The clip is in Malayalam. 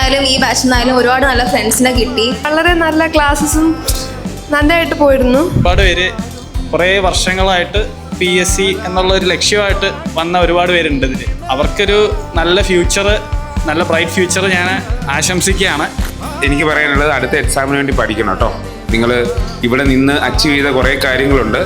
നിന്നായാലും ഈ ബാച്ചിൽ നിന്നായാലും ഒരുപാട് നല്ല ഫ്രണ്ട്സിനെ കിട്ടി. വളരെ നല്ല ക്ലാസ്സസും നന്നായിട്ട് പോയിരുന്നു. ഒരുപാട് പേര് കുറേ വർഷങ്ങളായിട്ട് PSC എന്നുള്ള ഒരു ലക്ഷ്യമായിട്ട് വന്ന ഒരുപാട് പേരുണ്ട് ഇതിൽ. അവർക്കൊരു നല്ല ഫ്യൂച്ചർ, നല്ല ബ്രൈറ്റ് ഫ്യൂച്ചർ ഞാൻ ആശംസിക്കുകയാണ്. എനിക്ക് പറയാനുള്ളത് അടുത്ത എക്സാമിന് വേണ്ടി പഠിക്കണം കേട്ടോ. നിങ്ങൾ ഇവിടെ നിന്ന് അച്ചീവ് ചെയ്ത കുറേ കാര്യങ്ങളുണ്ട്.